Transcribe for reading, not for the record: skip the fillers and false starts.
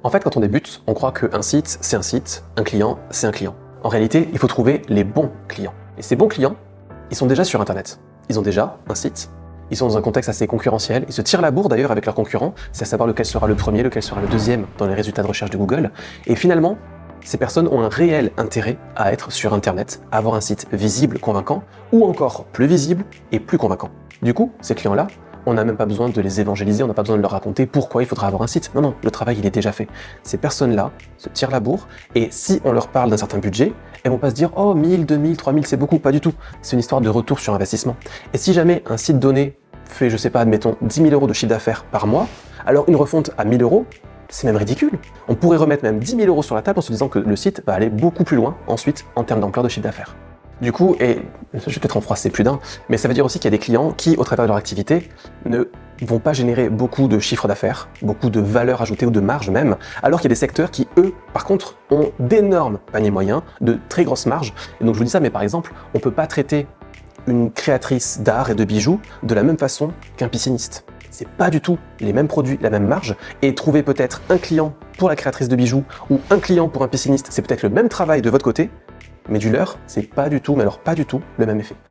En fait, quand on débute, on croit qu'un site, c'est un site, un client, c'est un client. En réalité, il faut trouver les bons clients. Et ces bons clients, ils sont déjà sur Internet. Ils ont déjà un site, ils sont dans un contexte assez concurrentiel, ils se tirent la bourre d'ailleurs avec leurs concurrents, c'est à savoir lequel sera le premier, lequel sera le deuxième dans les résultats de recherche de Google. Et finalement, ces personnes ont un réel intérêt à être sur Internet, à avoir un site visible, convaincant, ou encore plus visible et plus convaincant. Du coup, ces clients-là, on n'a même pas besoin de les évangéliser, on n'a pas besoin de leur raconter pourquoi il faudra avoir un site. Non, le travail il est déjà fait. Ces personnes-là se tirent la bourre, et si on leur parle d'un certain budget, elles vont pas se dire « Oh, 1000, 2000, 3000, c'est beaucoup », pas du tout. C'est une histoire de retour sur investissement. Et si jamais un site donné fait, je sais pas, admettons, 10 000 € de chiffre d'affaires par mois, alors une refonte à 1000 €, c'est même ridicule. On pourrait remettre même 10 000 € sur la table en se disant que le site va aller beaucoup plus loin ensuite en termes d'ampleur de chiffre d'affaires. Du coup, et je vais peut-être en froisser plus d'un, mais ça veut dire aussi qu'il y a des clients qui, au travers de leur activité, ne vont pas générer beaucoup de chiffre d'affaires, beaucoup de valeur ajoutée ou de marge même, alors qu'il y a des secteurs qui, eux, par contre, ont d'énormes paniers moyens, de très grosses marges. Et donc je vous dis ça, mais par exemple, on ne peut pas traiter une créatrice d'art et de bijoux de la même façon qu'un pisciniste. C'est pas du tout les mêmes produits, la même marge, et trouver peut-être un client pour la créatrice de bijoux ou un client pour un pisciniste, c'est peut-être le même travail de votre côté, mais du leur, c'est pas du tout, mais alors pas du tout, le même effet.